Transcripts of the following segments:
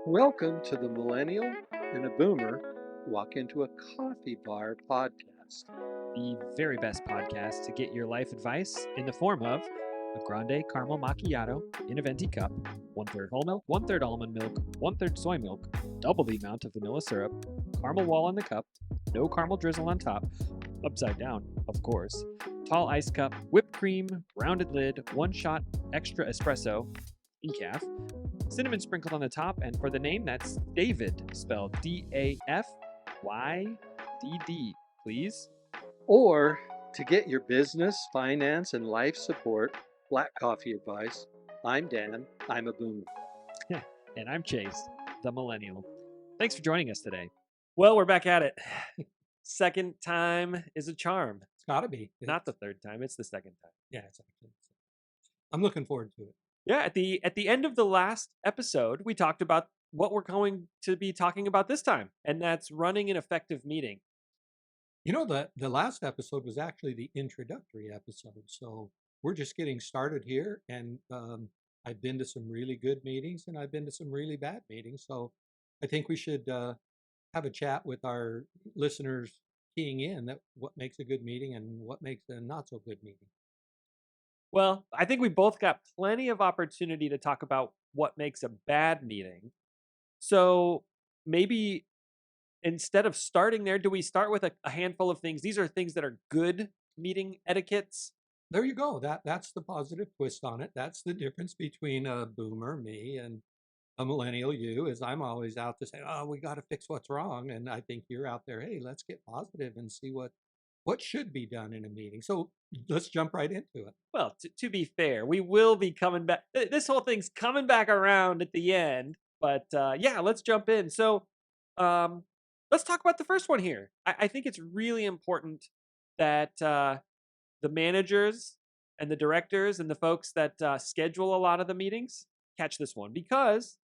Welcome to the Millennial and a Boomer Walk into a Coffee Bar podcast. The very best podcast to get your life advice in the form of a grande caramel macchiato in a venti cup, one third whole milk, one third almond milk, one third soy milk, double the amount of vanilla syrup, caramel wall in the cup, no caramel drizzle on top, upside down, of course, tall ice cup, whipped cream, rounded lid, one shot extra espresso, decaf, cinnamon sprinkled on the top, and for the name, that's David, spelled Dafydd, please. Or to get your business, finance, and life support black coffee advice, I'm Dan, I'm a Boomer. And I'm Chase, the Millennial. Thanks for joining us today. Well, we're back at it. Second time is a charm. It's got to be. Not the third time, it's the second time. Yeah, it's actually. I'm looking forward to it. Yeah, at the end of the last episode, we talked about what we're going to be talking about this time, and that's running an effective meeting. You know, the last episode was actually the introductory episode, so we're just getting started here. And I've been to some really good meetings, and I've been to some really bad meetings. So I think we should have a chat with our listeners, keying in that what makes a good meeting and what makes a not so good meeting. Well, I think we both got plenty of opportunity to talk about what makes a bad meeting. So maybe instead of starting there, do we start with a handful of things? These are things that are good meeting etiquettes. There you go. That's the positive twist on it. That's the difference between a boomer, me, and a millennial, you. Is I'm always out to say, oh, we got to fix what's wrong, and I think you're out there, hey, let's get positive and see what should be done in a meeting. So let's jump right into it. Well, to be fair, we will be coming back. This whole thing's coming back around at the end, but yeah, let's jump in. So let's talk about the first one here. I think it's really important that the managers and the directors and the folks that schedule a lot of the meetings catch this one, because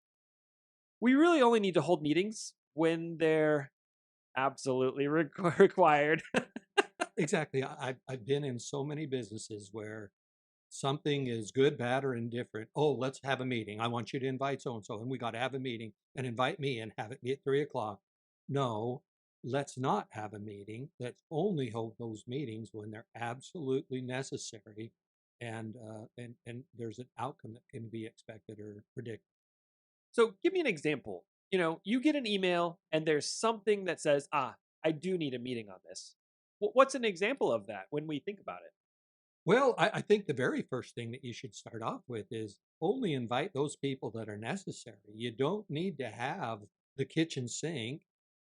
we really only need to hold meetings when they're absolutely required. Exactly. I've been in so many businesses where something is good, bad, or indifferent. Oh, let's have a meeting. I want you to invite so and so, and we got to have a meeting and invite me and have it be at 3 o'clock. No, let's not have a meeting. Let's only hold those meetings when they're absolutely necessary, and there's an outcome that can be expected or predicted. So give me an example. You get an email and there's something that says, I do need a meeting on this. What's an example of that when we think about it? Well, I think the very first thing that you should start off with is only invite those people that are necessary. You don't need to have the kitchen sink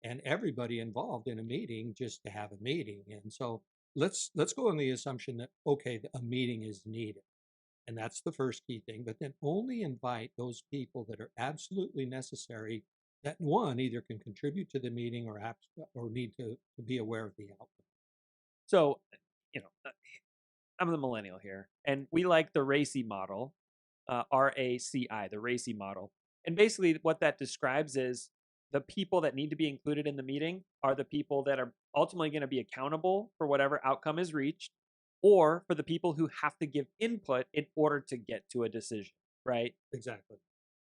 and everybody involved in a meeting just to have a meeting. And so let's go on the assumption that okay, a meeting is needed. And that's the first key thing, but then only invite those people that are absolutely necessary, that one either can contribute to the meeting or need to be aware of the outcome. So, you know, uh, I'm the millennial here, and we like the RACI model, RACI, the RACI model. And basically, what that describes is the people that need to be included in the meeting are the people that are ultimately going to be accountable for whatever outcome is reached, or for the people who have to give input in order to get to a decision, right? Exactly.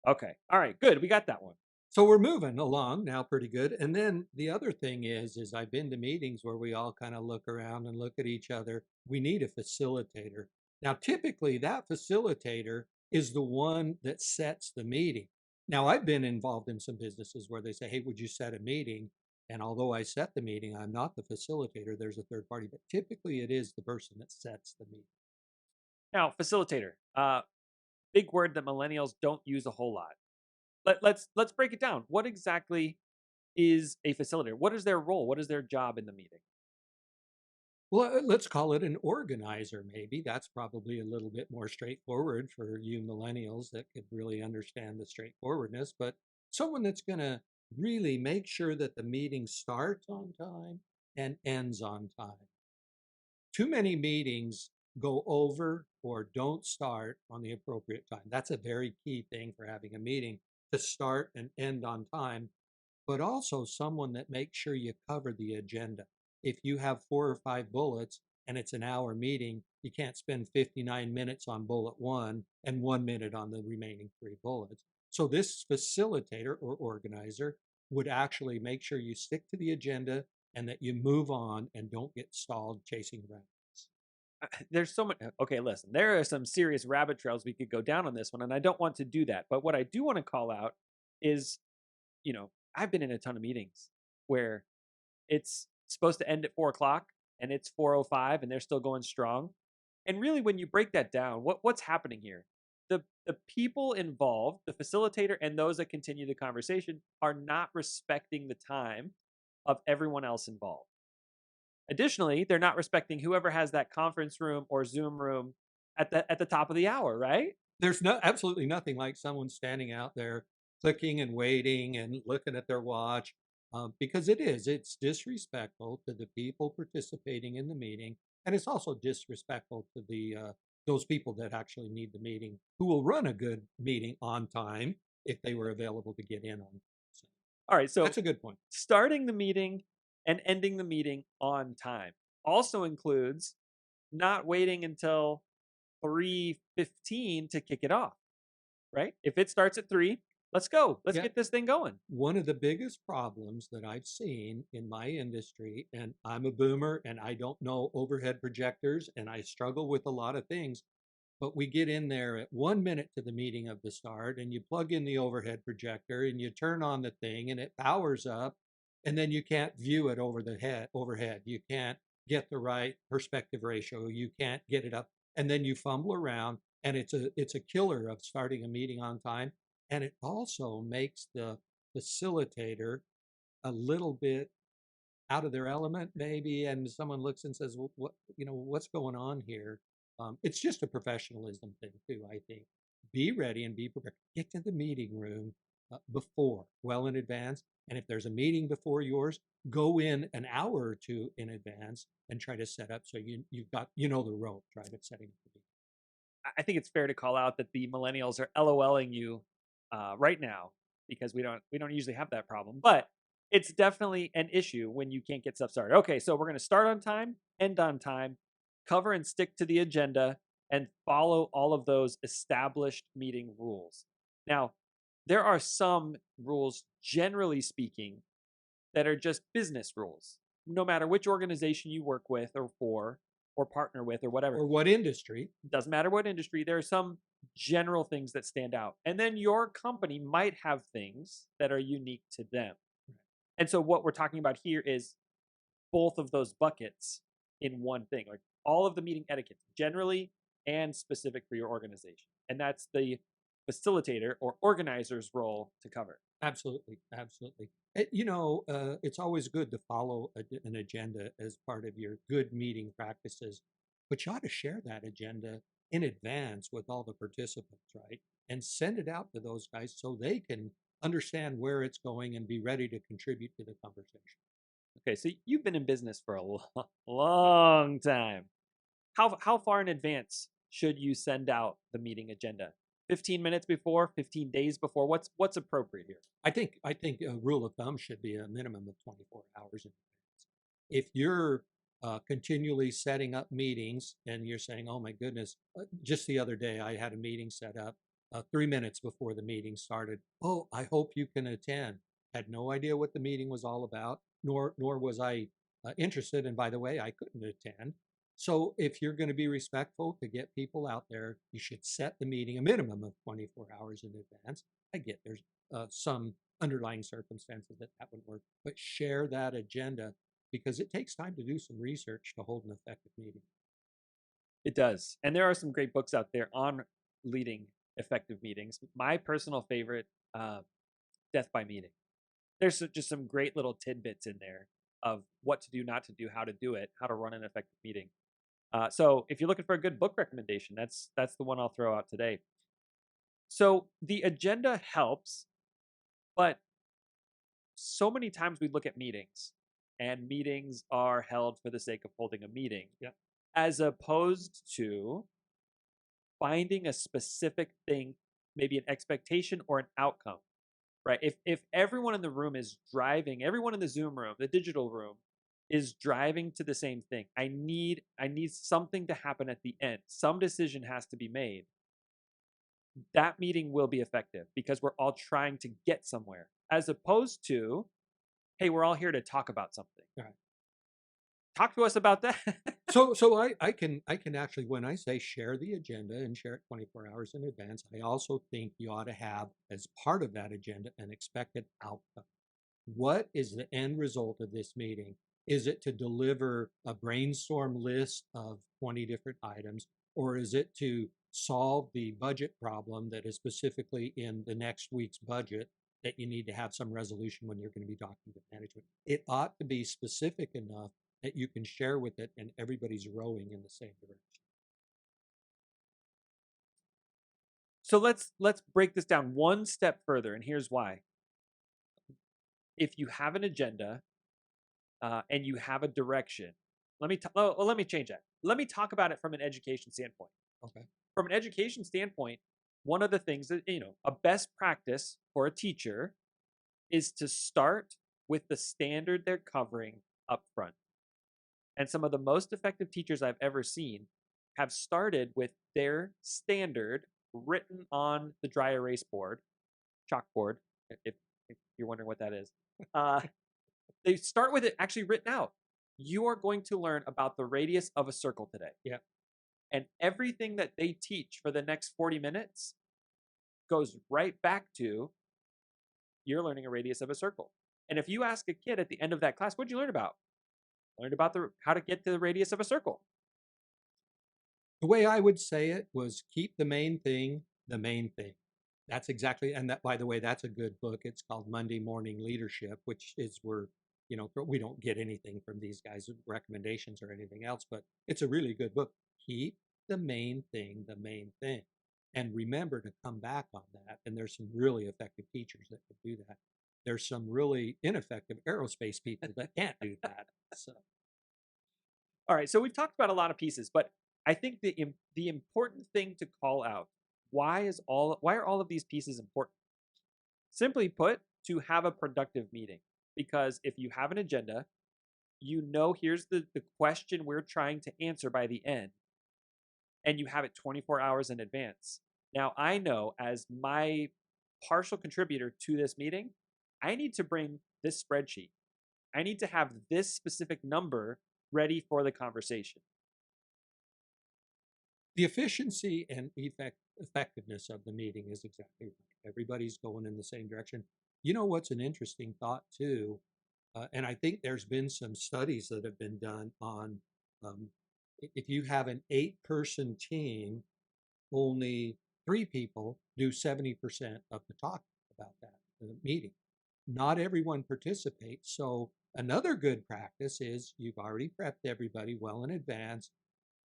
Okay. All right. Good. We got that one. So we're moving along now pretty good. And then the other thing is I've been to meetings where we all kind of look around and look at each other. We need a facilitator. Now, typically that facilitator is the one that sets the meeting. Now, I've been involved in some businesses where they say, hey, would you set a meeting? And although I set the meeting, I'm not the facilitator. There's a third party, but typically it is the person that sets the meeting. Now, facilitator, big word that millennials don't use a whole lot. Let's break it down. What exactly is a facilitator? What is their role? What is their job in the meeting? Well, let's call it an organizer, maybe. That's probably a little bit more straightforward for you millennials that could really understand the straightforwardness, but someone that's going to really make sure that the meeting starts on time and ends on time. Too many meetings go over or don't start on the appropriate time. That's a very key thing for having a meeting, to start and end on time, but also someone that makes sure you cover the agenda. If you have 4 or 5 bullets and it's an hour meeting, you can't spend 59 minutes on bullet one and 1 minute on the remaining 3 bullets. So this facilitator or organizer would actually make sure you stick to the agenda and that you move on and don't get stalled chasing rabbits. There's so much. Okay, listen, there are some serious rabbit trails we could go down on this one, and I don't want to do that. But what I do want to call out is, I've been in a ton of meetings where it's supposed to end at 4 o'clock and it's 4:05 and they're still going strong. And really, when you break that down, what's happening here? The people involved, the facilitator and those that continue the conversation, are not respecting the time of everyone else involved. Additionally, they're not respecting whoever has that conference room or Zoom room at the top of the hour, right? There's absolutely nothing like someone standing out there clicking and waiting and looking at their watch, because it's disrespectful to the people participating in the meeting, and it's also disrespectful to the those people that actually need the meeting, who will run a good meeting on time if they were available to get in on. So All right, so that's a good point. starting the meeting and ending the meeting on time also includes not waiting until 3:15 to kick it off, right? If it starts at 3, let's go. Let's Yeah, get this thing going. one of the biggest problems that I've seen in my industry, and I'm a boomer and I don't know overhead projectors and I struggle with a lot of things, but we get in there at 1 minute to the meeting of the start and you plug in the overhead projector and you turn on the thing and it powers up, and then you can't view it overhead. You can't get the right perspective ratio. You can't get it up. And then you fumble around, and it's a killer of starting a meeting on time. And it also makes the facilitator a little bit out of their element maybe, and someone looks and says, well, what's going on here? It's just a professionalism thing too, I think. Be ready and be prepared. Get to the meeting room well in advance, and if there's a meeting before yours, go in an hour or two in advance and try to set up so you've got the ropes, right, of setting up the meeting. I think it's fair to call out that the millennials are LOLing you right now because we don't usually have that problem, but it's definitely an issue when you can't get stuff started. Okay, so we're going to start on time, end on time, cover and stick to the agenda, and follow all of those established meeting rules. Now, there are some rules, generally speaking, that are just business rules. No matter which organization you work with or for or partner with or whatever, Or what industry. doesn't matter what industry, there are some general things that stand out. And then your company might have things that are unique to them. And so what we're talking about here is both of those buckets in one thing, like all of the meeting etiquette, generally and specific for your organization. And that's the facilitator or organizer's role to cover. Absolutely, absolutely. It's always good to follow an agenda as part of your good meeting practices, but you ought to share that agenda in advance with all the participants, right? And send it out to those guys so they can understand where it's going and be ready to contribute to the conversation. Okay, so you've been in business for a long time. How far in advance should you send out the meeting agenda? 15 minutes before, 15 days before? What's appropriate here? I think a rule of thumb should be a minimum of 24 hours in advance. If you're continually setting up meetings and you're saying, "Oh my goodness," just the other day I had a meeting set up 3 minutes before the meeting started. Oh, I hope you can attend. Had no idea what the meeting was all about, nor was I interested. And by the way, I couldn't attend. So if you're going to be respectful to get people out there, you should set the meeting a minimum of 24 hours in advance. I get there's some underlying circumstances that would work, but share that agenda because it takes time to do some research to hold an effective meeting. It does. And there are some great books out there on leading effective meetings. My personal favorite, uh, Death by Meeting. There's just some great little tidbits in there of what to do, not to do, how to do it, how to run an effective meeting. So if you're looking for a good book recommendation, that's the one I'll throw out today. So the agenda helps, but so many times we look at meetings, and meetings are held for the sake of holding a meeting, Yeah. as opposed to finding a specific thing, maybe an expectation or an outcome, right? If everyone in the room is driving, everyone in the Zoom room, the digital room, is driving to the same thing. I need something to happen at the end. Some decision has to be made. that meeting will be effective because we're all trying to get somewhere, as opposed to, hey, we're all here to talk about something. Right. Talk to us about that. So I can actually, when I say share the agenda and share it 24 hours in advance, I also think you ought to have as part of that agenda an expected outcome. What is the end result of this meeting? Is it to deliver a brainstorm list of 20 different items, or is it to solve the budget problem that is specifically in the next week's budget that you need to have some resolution when you're going to be talking to management? It ought to be specific enough that you can share with it and everybody's rowing in the same direction. So let's break this down one step further, and here's why. If you have an agenda and you have a direction, let me change that. Let me talk about it from an education standpoint. Okay. From an education standpoint, one of the things that a best practice for a teacher is to start with the standard they're covering up front. And some of the most effective teachers I've ever seen have started with their standard written on the dry erase board, chalkboard, if you're wondering what that is. They start with it actually written out. You are going to learn about the radius of a circle today. Yeah. And everything that they teach for the next 40 minutes goes right back to you're learning a radius of a circle. And if you ask a kid at the end of that class, what'd you learn about? Learned about how to get to the radius of a circle. The way I would say it was keep the main thing the main thing. That's exactly, and that, by the way, that's a good book. It's called Monday Morning Leadership, which is where, we don't get anything from these guys' recommendations or anything else, but it's a really good book. Keep the main thing the main thing. And remember to come back on that. And there's some really effective teachers that can do that. There's some really ineffective aerospace people that can't do that. So. All right, so we've talked about a lot of pieces, but I think the important thing to call out, why are all of these pieces important? Simply put, to have a productive meeting. Because if you have an agenda, here's the question we're trying to answer by the end, and you have it 24 hours in advance. Now, I know as my partial contributor to this meeting, I need to bring this spreadsheet. I need to have this specific number ready for the conversation. The efficiency and effectiveness of the meeting is exactly right. Everybody's going in the same direction. You know what's an interesting thought too, and I think there's been some studies that have been done on if you have an 8-person team, only 3 people do 70% of the talk about that meeting. Not everyone participates, so another good practice is you've already prepped everybody well in advance.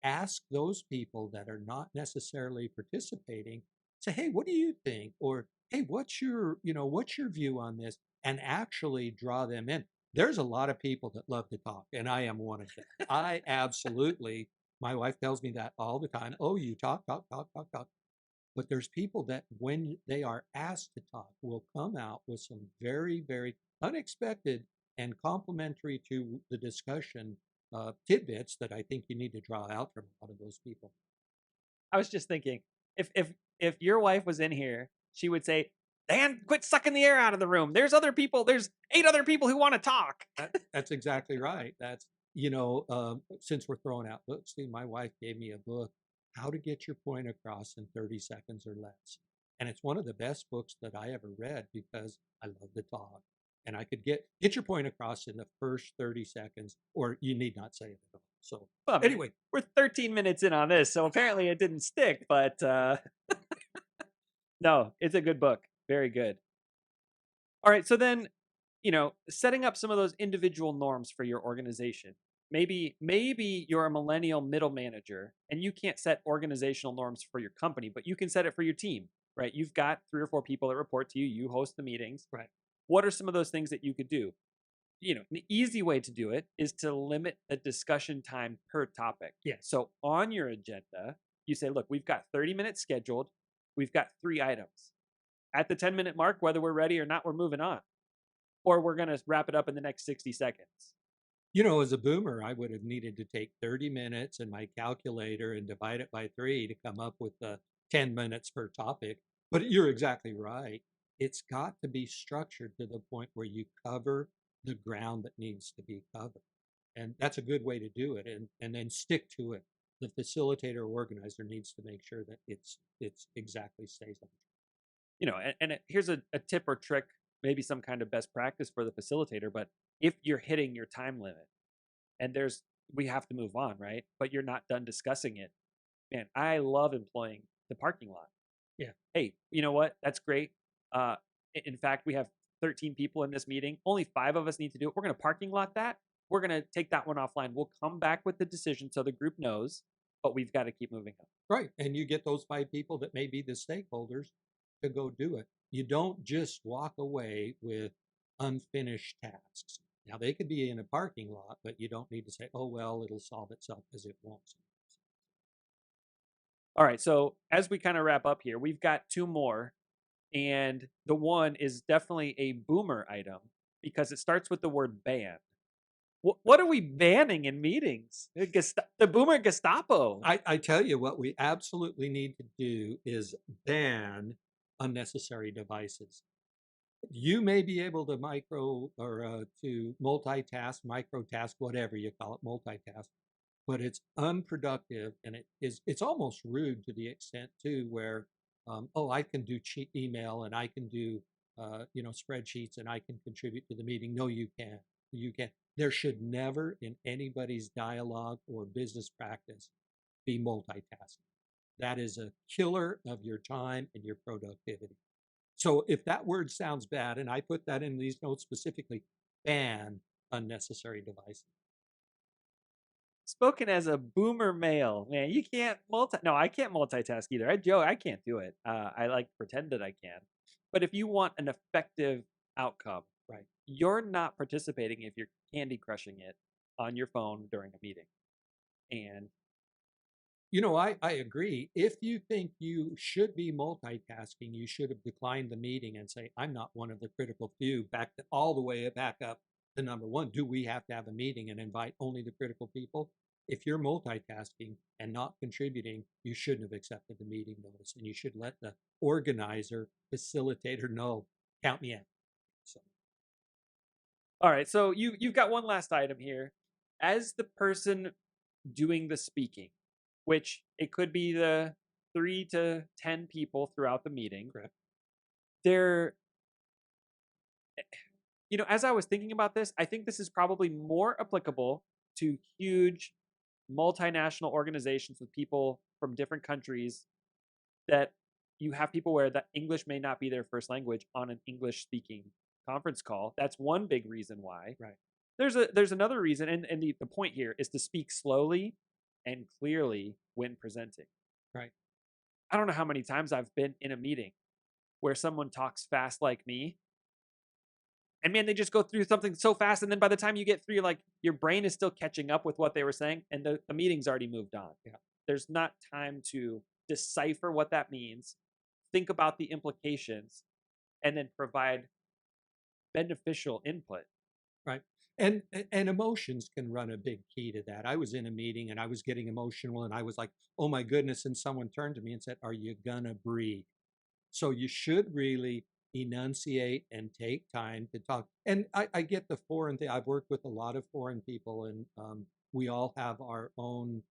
Ask those people that are not necessarily participating, say, hey, what do you think? Or, hey, what's your view on this? And actually draw them in. There's a lot of people that love to talk, and I am one of them. I absolutely, my wife tells me that all the time. Oh, you talk, talk, talk, talk, talk. But there's people that when they are asked to talk will come out with some very, very unexpected and complementary to the discussion tidbits that I think you need to draw out from a lot of those people. I was just thinking, if your wife was in here, she would say, Dan, quit sucking the air out of the room. There's 8 other people who want to talk. That's exactly right. That's, since we're throwing out books, see, my wife gave me a book, How to Get Your Point Across in 30 Seconds or Less. And it's one of the best books that I ever read because I love to talk. And I could get your point across in the first 30 seconds, or you need not say it at all. So Well, anyway, we're 13 minutes in on this, so apparently it didn't stick, but no, it's a good book. Very good. All right, so then, setting up some of those individual norms for your organization. Maybe you're a millennial middle manager and you can't set organizational norms for your company, but you can set it for your team, right? You've got 3 or 4 people that report to you, you host the meetings. right. What are some of those things that you could do? The easy way to do it is to limit the discussion time per topic. Yeah. So on your agenda, you say, look, we've got 30 minutes scheduled. We've got 3 items. At the 10-minute mark, whether we're ready or not, we're moving on. Or we're going to wrap it up in the next 60 seconds. As a boomer, I would have needed to take 30 minutes and my calculator and divide it by 3 to come up with the 10 minutes per topic. But you're exactly right. It's got to be structured to the point where you cover the ground that needs to be covered. And that's a good way to do it, and then stick to it. The facilitator or organizer needs to make sure that it's exactly stays on. Here's a tip or trick, maybe some kind of best practice for the facilitator. But if you're hitting your time limit and we have to move on, right? But you're not done discussing it. Man, I love employing the parking lot. Yeah. Hey, you know what? That's great. In fact, we have 13 people in this meeting. Only 5 of us need to do it. We're going to parking lot that. We're going to take that one offline. We'll come back with the decision so the group knows, but we've got to keep moving on. Right. And you get those 5 people that may be the stakeholders to go do it. You don't just walk away with unfinished tasks. Now, they could be in a parking lot, but you don't need to say, oh, well, it'll solve itself, because it won't. All right. So as we kind of wrap up here, we've got 2 more. And the one is definitely a boomer item because it starts with the word ban. What are we banning in meetings? The boomer Gestapo. I tell you what we absolutely need to do is ban unnecessary devices. You may be able to to multitask, microtask, whatever you call it, multitask, but it's unproductive, and it's almost rude to the extent too where oh, I can do email, and I can do spreadsheets, and I can contribute to the meeting. No, you can't. There should never in anybody's dialogue or business practice be multitasking. That is a killer of your time and your productivity. So if that word sounds bad, and I put that in these notes specifically, ban unnecessary devices. Spoken as a boomer male, man, you can't No, I can't multitask either. I can't do it. I like to pretend that I can. But if you want an effective outcome, Right. you're not participating if you're candy crushing it on your phone during a meeting. And I agree. If you think you should be multitasking, you should have declined the meeting and say, I'm not one of the critical few, all the way back up to number one. Do we have to have a meeting and invite only the critical people? If you're multitasking and not contributing, you shouldn't have accepted the meeting notice, and you should let the organizer, facilitator know, count me in. So, all right, so you've got one last item here. As the person doing the speaking, which it could be the 3 to 10 people throughout the meeting. correct. They're as I was thinking about this, I think this is probably more applicable to huge multinational organizations with people from different countries that you have people where that English may not be their first language on an English speaking conference call. That's one big reason why. Right. There's another reason, and the point here is to speak slowly and clearly when presenting. Right. I don't know how many times I've been in a meeting where someone talks fast like me, and man, they just go through something so fast, and then by the time you get through, you're like, your brain is still catching up with what they were saying, and the meeting's already moved on. Yeah. There's not time to decipher what that means, think about the implications, and then provide beneficial input. Right. And emotions can run a big key to that. I was in a meeting and I was getting emotional, and I was like, oh my goodness. And someone turned to me and said, are you gonna breathe? So you should really enunciate and take time to talk. And I get the foreign thing. I've worked with a lot of foreign people, and we all have our own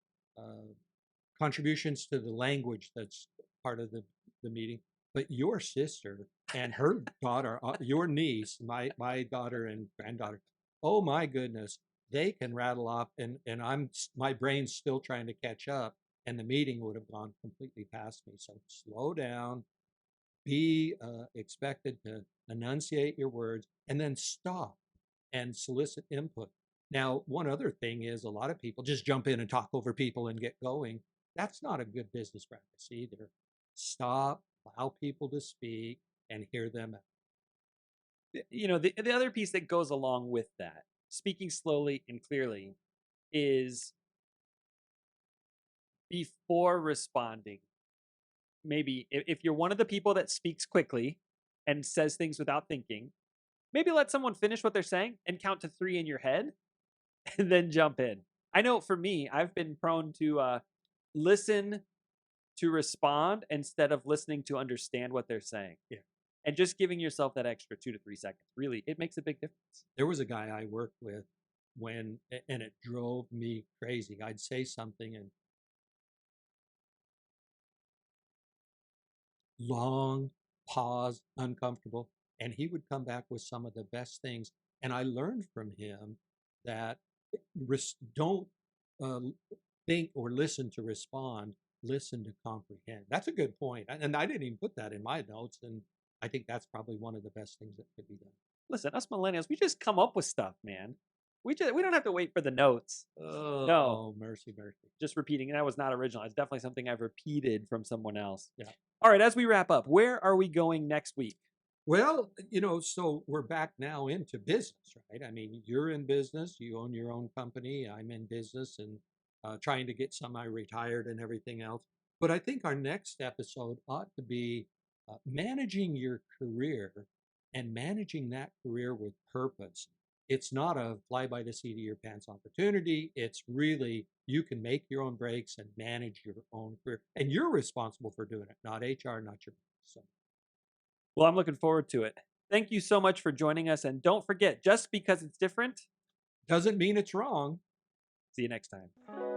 contributions to the language that's part of the meeting. But your sister and her daughter, your niece, my daughter and granddaughter, oh my goodness, they can rattle off, and my brain's still trying to catch up, and the meeting would have gone completely past me. So slow down, be expected to enunciate your words, and then stop and solicit input. Now, one other thing is, a lot of people just jump in and talk over people and get going. That's not a good business practice either. Stop, allow people to speak, and hear them out. The other piece that goes along with that, speaking slowly and clearly, is before responding. Maybe if you're one of the people that speaks quickly and says things without thinking, maybe let someone finish what they're saying and count to 3 in your head and then jump in. I know for me, I've been prone to listen to respond instead of listening to understand what they're saying. Yeah. And just giving yourself that extra 2 to 3 seconds, really, it makes a big difference. There was a guy I worked with and it drove me crazy. I'd say something and long pause, uncomfortable, and he would come back with some of the best things. And I learned from him that don't uh, think or listen to respond, listen to comprehend. That's a good point. And I didn't even put that in my notes. And I think that's probably one of the best things that could be done. Listen, us millennials, we just come up with stuff, man. We don't have to wait for the notes. Oh, mercy, mercy. Just repeating. And that was not original. It's definitely something I've repeated from someone else. Yeah. All right, as we wrap up, where are we going next week? Well, so we're back now into business, right? I mean, you're in business, you own your own company. I'm in business and trying to get semi-retired and everything else. But I think our next episode ought to be managing your career and managing that career with purpose. It's not a fly by the seat of your pants opportunity. It's really you can make your own breaks and manage your own career. And you're responsible for doing it, not HR, not your boss. So. Well, I'm looking forward to it. Thank you so much for joining us. And don't forget, just because it's different, Doesn't mean it's wrong. see you next time.